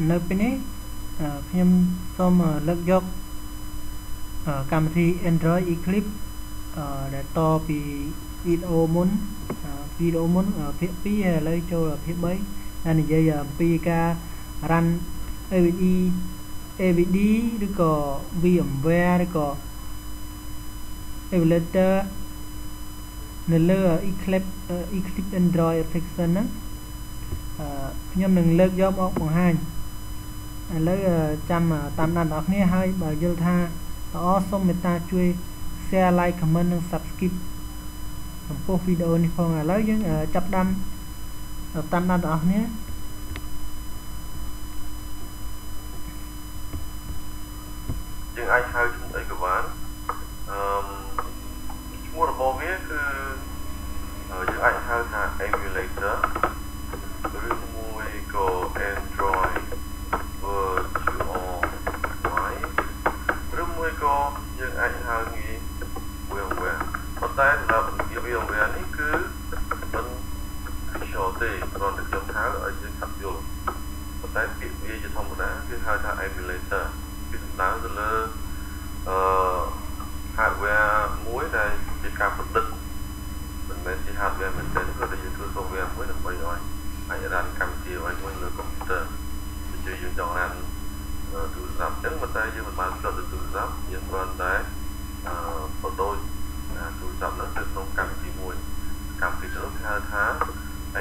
នៅពេលនេះខ្ញុំសូមលើកយកកម្មវិធី Android Eclipse ដែលតពីវីដេអូមុនភាគ 2 ហើយឥឡូវចូលភាគ 3 ដែលនិយាយអំពីការ run AVD ឬក៏ VMware ឬក៏ Emulator នៅលើ Eclipse Android Application ហ្នឹងខ្ញុំនឹងលើកយកមកបង្ហាញឥឡូវចាំតាមដានបងប្អូនគ្នាហើយបើយល់ថាល្អសូមមេត្តាជួយ share like comment និង subscribe ចំពោះវីដេអូនេះផងឥឡូវយើងចាប់ផ្ដើមតាមដានបងប្អូនគ្នាយើងអាចហៅឈ្មោះអីក៏បានឈ្មោះរបស់វាគឺយើងអាចហៅថា emulator ឬមួយក៏ Android Virtual Device ឬមួយក៏យើងអាចហៅងាយ VMware ប៉ុន្តែសម្រាប់ VMware នេះគឺមិន official ទេគ្រាន់តែខ្ញុំហៅឲ្យយើងស្ដាប់យល់ប៉ុន្តែពាក្យវាជាធម្មតាគឺហៅថា emulator គឺសំដៅទៅលើhardware មួយដែលជាការប្រឌិតមិនមែនជា hardware មែនទេព្រោះតែយើងធ្វើ software មួយដើម្បីឲ្យអាចរ៉ានកម្មវិធីឲ្យមួយលើកុំព្យូទ័រដូចយើងចង់រ៉ានទូរស័ព្ទអញ្ចឹងប៉ុន្តែយើងមិនបានផ្ទុកទៅទូរស័ព្ទយើងគ្រាន់តែបដូរទូរស័ព្ទហ្នឹងទៅក្នុងកម្មវិធីមួយកម្មវិធីនោះគេហៅថា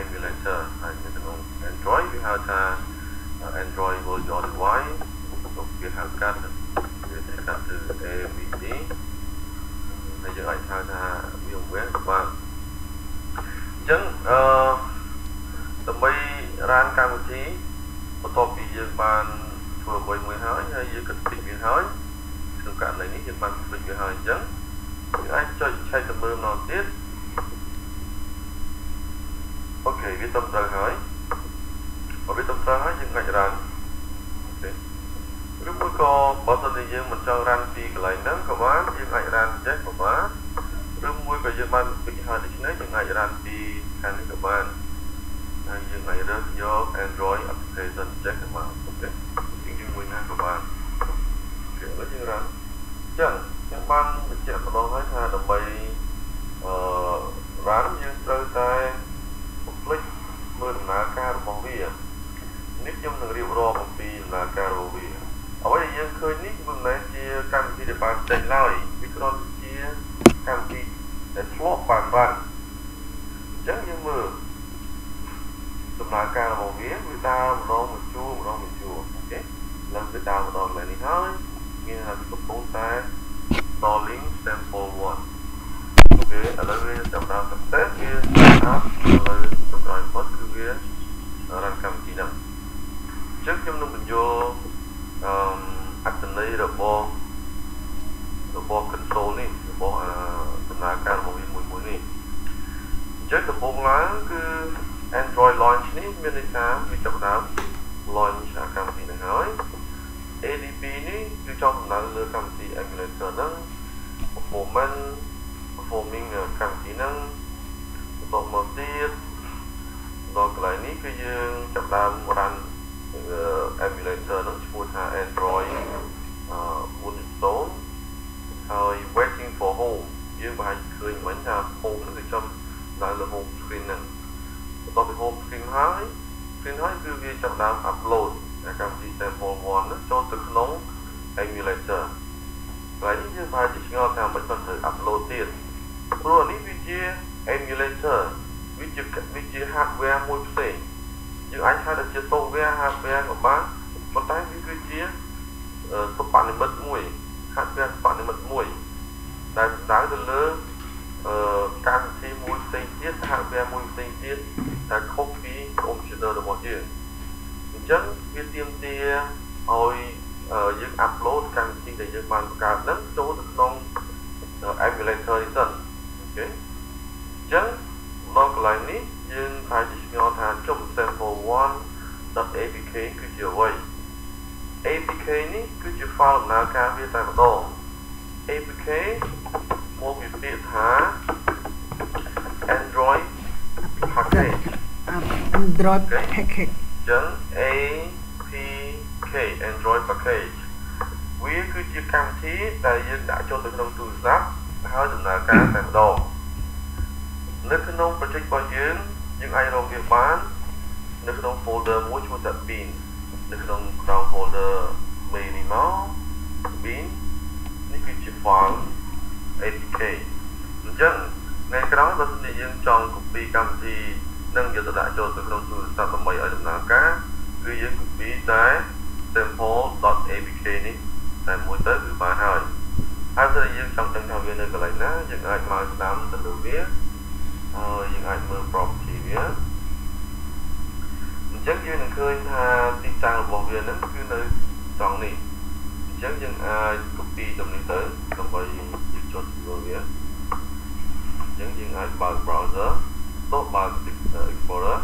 emulator ហើយនៅក្នុង Android គេហៅថា Android Virtual Device គេហៅកាត់វាគេកាត់ទៅ AVD ហើយយើងអាចហៅថា VMware ក៏បានអញ្ចឹងដើម្បីរ៉ានកម្មវិធីបន្ទាប់ពីយើងបានធ្វើអ្វីមួយហើយយើងគិតពីវាហើយក្នុងករណីនេះយើងបានគិតវាហើយអញ្ចឹងយើងអាចចុចឆែកទៅមើលម្ដងទៀតអូខេវាត្រឹមត្រូវហើយបើវាត្រឹមត្រូវហើយយើងអាចរ៉ានអូខេឬមួយក៏បើសិនជាយើងមិនចង់រ៉ានពីកន្លែងហ្នឹងក៏បានយើងអាចរ៉ានចេះក៏បានឬមួយក៏យើងបានពីហើយដូច្នេះយើងអាចរ៉ានពីខាងនេះក៏បានហើយយើងអាចរើសយក Android application ចេះក៏បានអូខេយើងមួយណាក៏បានអូខេឥឡូវយើងរ៉ានអញ្ចឹងខ្ញុំបានបញ្ជាក់ម្ដងហើយថាដើម្បីរ៉ានយើងត្រូវតែคลิกមើលដំណើរការរបស់វានេះខ្ញុំនឹងរៀបរាប់អំពីដំណើរការរបស់វាអ្វីដែលយើងឃើញនេះគឺមិនមែនជាកម្មវិធីដែលបានចេញឡើយវាគ្រាន់តែជាកម្មវិធីដែលធ្លាប់បានរ៉ានអញ្ចឹងយើងមើលដំណើរការរបស់វាដើរម្ដងមួយជួរអូខេឡើងទៅដើរម្ដងឡើងនេះហើយមានថាវាកំពុងតែ installing sample 1អូខេឥឡូវវាចាប់ដើម success វាអាប់លើចំក្រោយបំផុតគឺវារ៉ានកម្មវិធីហ្នឹងអញ្ចឹងខ្ញុំនឹងបញ្ចូលអត្ថន័យរបស់ console នេះរបស់ដំណើរការរបស់វាមួយនេះអញ្ចឹងដំបូងឡើងគឺ Android launch នេះមានន័យថាវាចាប់ដើម launch កម្មវិធីហ្នឹងហើយ ADP នេះគឺចង់សំដៅលើកម្មវិធី emulator ហ្នឹង performing កម្មវិធីហ្នឹងបន្តមកទៀតដល់កន្លែងនេះគឺយើងចាប់ដើម run emulator ហ្នឹងឈ្មោះថា Android 4.0 ហើយ waiting for home យើងបង្ហាញឃើញមិញថា home ហ្នឹងគឺចំដល់លើ home screen ហ្នឹងបន្ទាប់ពី home screen ហើយគឺវាចាប់ដើម upload កម្មវិធី sample 1ហ្នឹងចូលទៅក្នុង emulator ហើយនេះយើងប្រហែលជាឆ្ងល់ថាមិនបានត្រូវ upload ទៀតព្រោះនេះវាជា emulator វាជា hardware មួយផ្សេងយើងអាចហៅថាជា software hardware ក៏បានប៉ុន្តែវាគឺជាសិប្បនិម្មិតមួយ hardware សិប្បនិម្មិតមួយដែលសំដៅទៅលើកម្មវិធីមួយផ្សេងទៀត hardware មួយផ្សេងទៀតដែលខុសពី computer របស់យើងអញ្ចឹងវាទាមទារឲ្យយើង upload កម្មវិធីដែលយើងបានបង្កើតហ្នឹងចូលទៅក្នុង emulator នេះសិនអូខេអញ្ចឹងដល់កន្លែងនេះយើងអាចឆ្ងល់ថាចុះ sample1.apk គឺជាអ្វី apk នេះគឺជា file ដំណើរការវាតែម្ដង apk មកពីពាក្យថា Android package Android package អញ្ចឹង apk APK Android package វាគឺជាកម្មវិធីដែលយើងដាក់ចូលទៅក្នុងទូរស័ព្ទហើយដំណើរការតែម្ដងនៅក្នុង project របស់យើងអាចរកវាបាននៅក្នុង folder មួយឈ្មោះថា bin នៅក្នុងក្រោម folder minimal bin នេះគឺជា file APK អញ្ចឹងថ្ងៃក្រោយបើសិនជាយើងចង់ copy កម្មវិធីនឹងយកទៅដាក់ចូលទៅក្នុងទូរស័ព្ទដើម្បីឲ្យដំណើរការគឺយើង copy តែ sample.apk នេះតែមួយទៅគឺបានហើយហើយបើយើងចង់ដឹងថាវានៅកន្លែងណាយើងអាចមកស្ដាំទៅលើវាហើយយើងអាចមើល property វាអញ្ចឹងយើងនឹងឃើញថាទីតាំងរបស់វានឹងគឺនៅត្រង់នេះអញ្ចឹងយើងអាច copy តំនេះទៅដើម្បីយើងចុចមើលវាអញ្ចឹងយើងអាចបើក browser ទៅបើក Explorer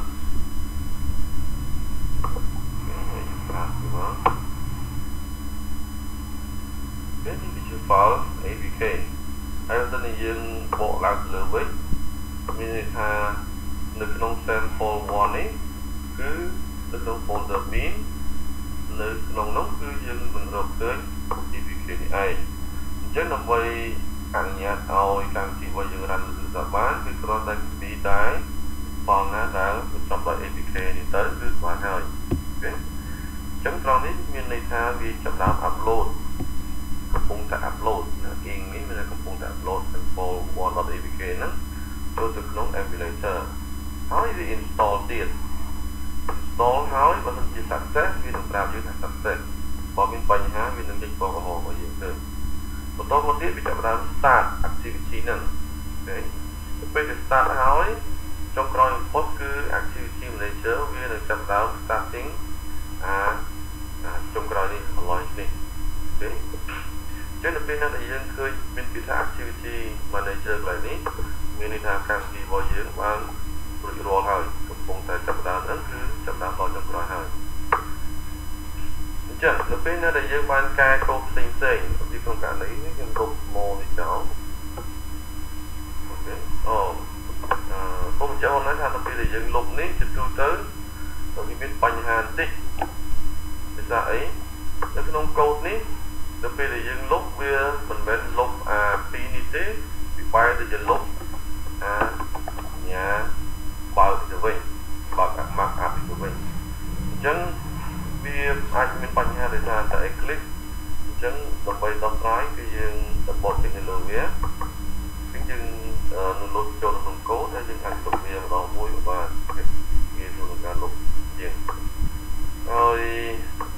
នេះគឺជា file APK ហើយបើសិនជាយើងបកឡើងទៅលើវិញមានន័យថានៅក្នុង sample 1 នេះគឺនៅក្នុង folder bin នៅក្នុងនោះគឺយើងនឹងរកឃើញ APK នេះឯងអញ្ចឹងដើម្បីអនុញ្ញាតឲ្យកម្មវិធីរបស់យើង run នៅទូរស័ព្ទបានគឺគ្រាន់តែ copy តែ file ណាដែលបញ្ចប់ដោយ APK នេះទៅគឺបានហើយអូខេអញ្ចឹងត្រង់នេះមានន័យថាវាចាប់ដើម upload កំពុងតែ upload នេះមានកំពុងតែ upload sample 1.apk ហ្នឹងចូលទៅក្នុង emulator ហើយវា install ទៀត install ហើយបើមិនជា success វានឹងប្រាប់យើងថា success បើមានបញ្ហាវានឹងចេញពណ៌ក្រហមឲ្យយើងទៅបន្តមកទៀតវាចាប់ផ្ដើម start activity ហ្នឹងអូខេពេលដែល start ហើយចុងក្រោយបំផុតគឺ activity manager វានឹងចាប់ផ្ដើម starting ចុងក្រោយនេះ launch នេះអូខេចឹងនៅពេលដែលយើងឃើញមានពាក្យថា activity manager កន្លែងនេះមានន័យថាកម្មវិធីរបស់យើងបានរួចរាល់ហើយកំពុងតែចាប់ផ្ដើមហ្នឹងគឺចាប់ផ្ដើមដល់ចុងក្រោយហើយអញ្ចឹងនៅពេលដែលយើងបានកែកូដផ្សេងៗពីក្នុងករណីនេះយើងលុប small នេះចោលអូខេពុំបញ្ជាក់ហ្នឹងថានៅពេលដែលយើងលុបនេះជាទូទៅវាមានបញ្ហាបន្តិចដោយសារអីនៅក្នុងកូដនេះនៅពេលដែលយើងលុបវាមិនមែនលុប2នេះទេវាបែរទៅជាលុបបើកទៅវិញបើកmark up ទៅវិញអញ្ចឹងវាអាចមានបញ្ហាដោយសារតែ Eclipse អញ្ចឹងដើម្បីដោះស្រាយគឺយើង double check នៅលើវាគឺយើងនៅលុបចូលក្នុងកូដហើយយើងអាចលុបវាម្ដងមួយក៏បានវាក្នុងការលុបជាងហើយ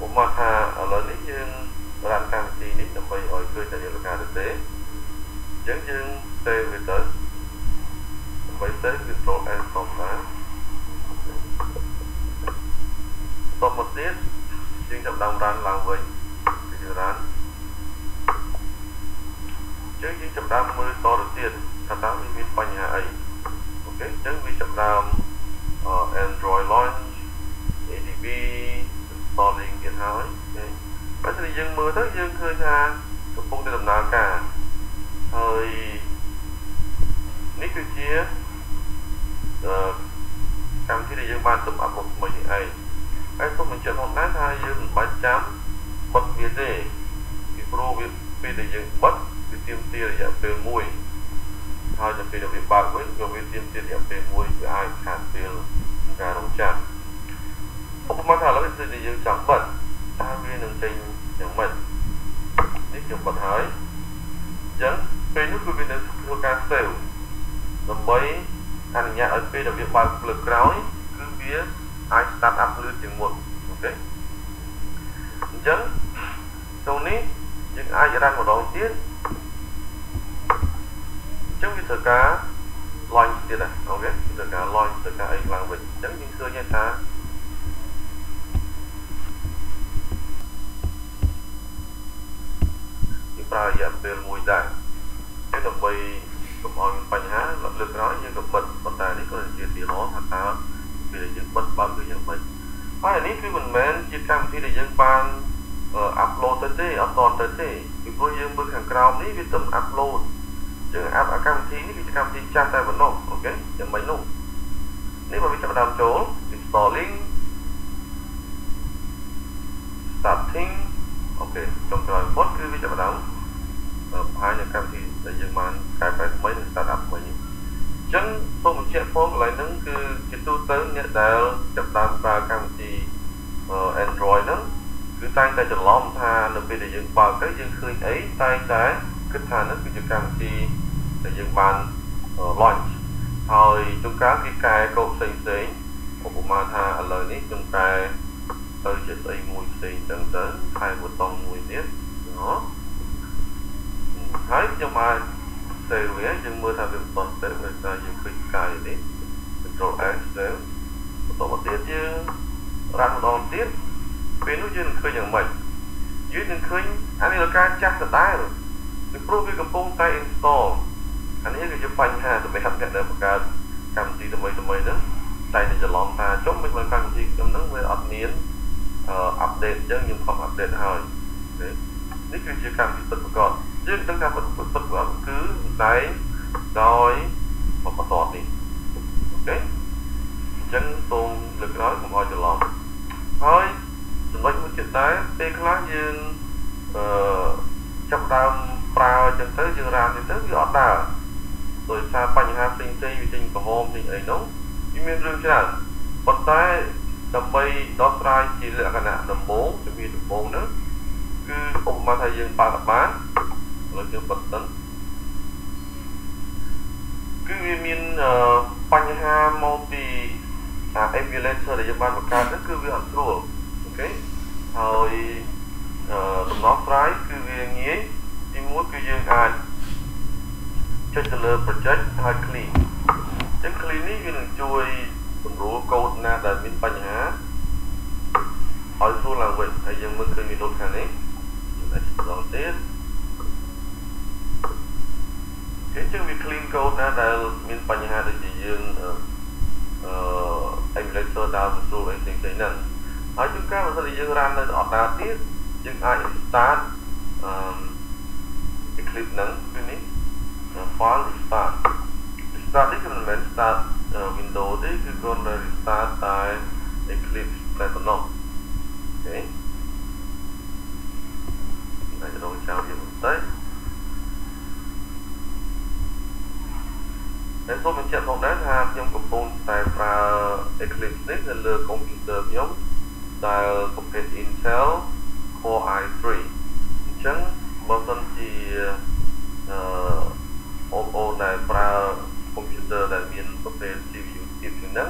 ឧបមាថាឥឡូវនេះយើងរកកម្មវិធីនេះដើម្បីឲ្យឃើញតែយន្តការទៅទេអញ្ចឹងយើង save វាទៅដើម្បី save control S សំបានតបមកទៀតយើងចាប់ដើម run ឡើងវិញគឺយើង run អញ្ចឹងយើងចាប់ដើមមើលតទៅទៀតថាតើវាមានបញ្ហាអីអូខេអញ្ចឹងវាចាប់ដើម Android launch ADB installing ទៀតហើយបើសិនជាយើងមើលទៅយើងឃើញថាកំពុងតែដំណើរការហើយនេះគឺជាកម្មវិធីដែលយើងបានទុកអាប់ឡូតថ្មីនេះឯងហើយសូមបញ្ជាក់ផងដែរថាយើងមិនបាច់ចាំបិទវាទេពីព្រោះវាពេលដែលយើងបិទវាទាមទាររយៈពេល1ហើយដល់ពេលដែលវាបើកវិញក៏វាទាមទាររយៈពេល1វាអាចខាតពេលការរងចាំឧបមាថាឥឡូវពេលដែលយើងចង់បិទតើវានឹងចេញយ៉ាងម៉េចនេះខ្ញុំបិទហើយអញ្ចឹងពេលនេះគឺវានឹងធ្វើការ save ដើម្បីអនុញ្ញាតឲ្យពេលដែលវាបើកលើក្រោយគឺវាអាច start up លឿនជាងមុនអូខេអញ្ចឹងក្នុងនេះយើងអាច run ម្ដងទៀតអញ្ចឹងវាត្រូវការ launch ទៀតណាអូខេត្រូវការ launch ត្រូវការអីឡើងវិញអញ្ចឹងយើងឃើញថាប្រើរយៈពេល1ដែរហើយដើម្បីកុំឲ្យមានបញ្ហាលើកក្រោយយើងក៏បិទប៉ុន្តែនេះក៏ជាទីឡោថាតើពេលយើងបិទបើគឺយ៉ាងម៉េចហើយអានេះគឺមិនមែនជាកម្មវិធីដែលយើងបានupload ទៅទេអត់តទៅទេពីព្រោះយើងមើលខាងក្រោមនេះវាទំ upload យើងកម្មវិធីនេះគឺជាកម្មវិធីចាស់តែប៉ុណ្ណោះអូខេយ៉ាងម៉េចនោះនេះបើវាចាប់ដើមចូល installing start setting អូខេចុងក្រោយបំផុតគឺវាចាប់ផ្ដើមបង្ហាញនៅកម្មវិធីដែលយើងបានកែប្រែថ្មីនិង start up ថ្មីអញ្ចឹងសូមបញ្ជាក់ផងកន្លែងហ្នឹងគឺជាទូទៅអ្នកដែលចាប់ផ្ដើមប្រើកម្មវិធី Android ហ្នឹងគឺតែងតែច្រឡំថានៅពេលដែលយើងបើកទៅយើងឃើញអីតែងតែគិតថាហ្នឹងគឺជាកម្មវិធីដែលយើងបាន launch ហើយជួនកាលគេកែកូដផ្សេងឧបមាថាឥឡូវនេះខ្ញុំកែទៅជាស្អីមួយផ្សេងចឹងទៅខែប៊ូតុងមួយទៀតហើយខ្ញុំអាច save វាយើងមើលថាវាបន្ត save ដោយសារយើងឃើញកាយនេះ Control S save បន្តមកទៀតយើងរ៉ាំម្ដងទៀតពេលនោះយើងនឹងឃើញយ៉ាងម៉េចយើងនឹងឃើញអានេះការចាស់ដដែលពីព្រោះវាកំពុងតែ install អានេះគឺជាបញ្ហាសម្រាប់អ្នកដែលបង្កើតកម្មវិធីថ្មីហ្នឹងតែតែច្រឡំថាចុះមិនបានកម្មវិធីខ្ញុំហ្នឹងវាអត់មានupdate អញ្ចឹងខ្ញុំខំ update ហើយនេះគឺជាកម្មវិធីពិតប្រាកដយើងដឹងថាពិតប្រាកដគឺតែដោយបន្តនេះអូខេអញ្ចឹងសូមលើកក្រោយកុំឲ្យច្រឡំហើយចំណុចមួយទៀតដែរពេលខ្លះយើងចាប់ដើមប្រើអញ្ចឹងទៅយើងរានទៅវាអត់ដើរដោយសារបញ្ហាផ្សេងៗវាចេញក្រហមចេញអីនោះវាមានរឿងច្រើនប៉ុន្តែដើម្បីដោះស្រាយជាលក្ខណៈដំបូងជំនាញដំបូងនោះគឺឧបមាថាយើងបើកអត់បានលើយើងបិទសិនគឺវាមានបញ្ហាមកពីemulator ដែលយើងបានបង្កើតនោះគឺវាអត់ស្រួលអូខេហើយដំណោះស្រាយគឺវាងាយទីមួយគឺយើងអាចចុចទៅលើ project ហើយ clean ចឹង clean នេះវានឹងជួយសម្រួលកូដណាដែលមានបញ្ហាឲ្យស្រួលឡើងវិញហើយយើងមើលឃើញមានរូបខាងនេះយើងអាចបន្តទៀតគេចឹងវា clean code ណាដែលមានបញ្ហាដូចជាយើងemulator ដើរស្រួលអីផ្សេងៗហ្នឹងហើយជួនកាលបើសិនជាយើងរាននៅអត់ដើរទៀតយើងអាច restart Eclipse ហ្នឹងគឺនេះ file restart នេះគឺមិនមែន start Windows ទេគឺគ្រាន់តែ restart តែ Eclipse តែប៉ុណ្ណោះអូខេអាចរងចាំវាបន្តិចហើយសូមបញ្ជាក់ផងដែរថាខ្ញុំកំពុងតែប្រើ Eclipse នេះនៅលើកុំព្យូទ័រខ្ញុំដែលប្រភេទ Intel Core i3 អញ្ចឹងបើសិនជាបងប្អូនដែលប្រើកុំព្យូទ័រដែលមានប្រភេទ CPU ទៀតជាងហ្នឹង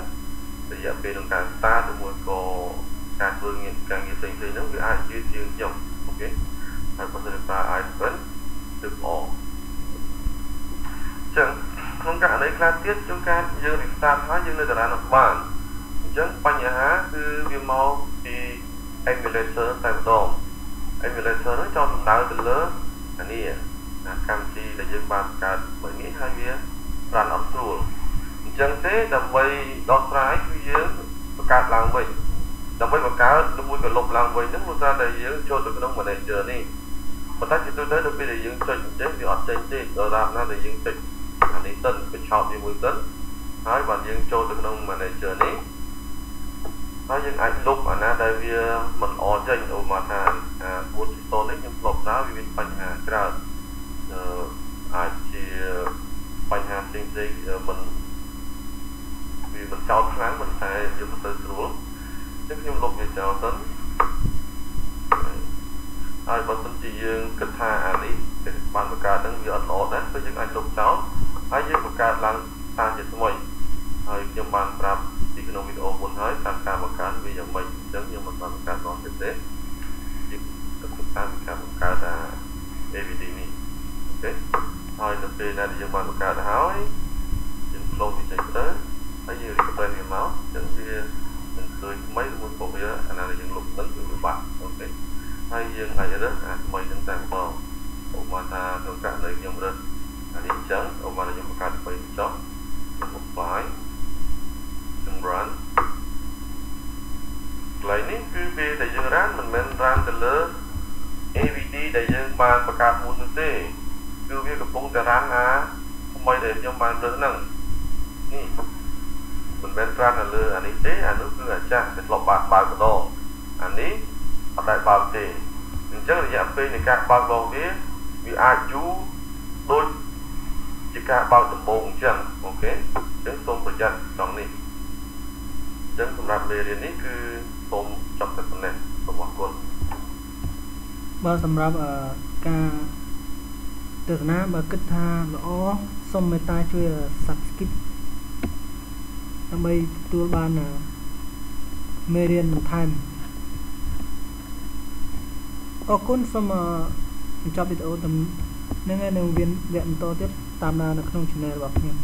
រយៈពេលក្នុងការ start ឬមួយក៏ការធ្វើការងារផ្សេងៗហ្នឹងវាអាចយឺតជាងខ្ញុំអូខេហើយបើសិនជាប្រើ i7 គឺល្អអញ្ចឹងក្នុងករណីខ្លះទៀតជួនកាលយើង restart ហើយយើងនៅតារានអត់បានអញ្ចឹងបញ្ហាគឺវាមកពី emulator តែម្ដង emulator ហ្នឹងចង់សំដៅទៅលើអានេះកម្មវិធីដែលយើងបានបង្កើតមួយនេះហើយវារ៉ាន់អត់ស្រួលអញ្ចឹងទេដើម្បីដោះស្រាយគឺយើងបង្កើតឡើងវិញដើម្បីបង្កើតឬមួយក៏លុបឡើងវិញហ្នឹងព្រោះតែយើងចូលទៅក្នុង manager នេះប៉ុន្តែជាទូទៅដល់ពេលដែលយើងចុចអញ្ចឹងវាអត់ចេញទេដល់តាមណាដែលយើងចុចអានេះសិនបញ្ឆោតវាមួយសិនហើយបើយើងចូលទៅក្នុង manager នេះហើយយើងអាចលុបអាណាដែលវាមិនល្អចេញឧបមាថា4.0នេះខ្ញុំលុបដល់វាមានបញ្ហាច្រើនអាចជាបញ្ហាផ្សេងៗមិនវាមិនចោតខ្លាំងមិនតែយកទៅស្រួលអញ្ចឹងខ្ញុំលុបវាចោលសិនហើយបើសិនជាយើងគិតថាអានេះបានបង្កើតហ្នឹងវាអត់ល្អដែរគឺយើងអាចលុបចោលហើយយើងបង្កើតឡើងតាមជាថ្មីហើយខ្ញុំបានប្រាប់ពីក្នុងវីដេអូមុនហើយតាមការបង្កើតវាយ៉ាងម៉េចអញ្ចឹងខ្ញុំមិនបានបង្កើតដល់ទៀតទេយើងទៅតាមការបង្កើតAVD នេះអូខេហើយនៅពេលដែលយើងបានបង្កើតហើយយើង close វាចេញទៅហើយយើង refresh វាមកអញ្ចឹងវានឹងឃើញថ្មីមួយពួកវាអាណាដែលយើងលុបហ្នឹងគឺវាបាត់អូខេហើយយើងអាចរើសអាថ្មីហ្នឹងតែម្ដងឧបមាថាក្នុងករណីខ្ញុំរើសអានេះអញ្ចឹងឧបមាថាខ្ញុំបង្កើតថ្មីចុះខ្ញុំ apply ខ្ញុំ run កន្លែងនេះគឺពេលដែលយើង run មិនមែន run ទៅលើ AVD ដែលយើងបានបង្កើតមុននោះទេគឺវាកំពុងតែ run ថ្មីដែលខ្ញុំបានរើសហ្នឹងនេះមិនមែន run នៅលើអានេះទេអានោះគឺអាចាស់តែធ្លាប់បើកម្ដងអានេះ ở đại bao tề mình chắc là dạng phê này các bao bao ghế vì ai chú đôi chỉ cả bao tầm bông chẳng ok chẳng tômประหยัด trong này chẳngสำหรับเรียนนี้คือตมจับแต่ตำแหน่งสมองคน បើសម្រាប់ការទស្សនាបើគិតថាល្អសូមមេត្តាជួយ subscribe ដើម្បីទទួលបានមេរៀនបន្ថែមអរគុណសូមបញ្ចប់វីដេអូនឹងនៅវគ្គបន្តទៀតតាមដាននៅក្នុង channel របស់ខ្ញុំ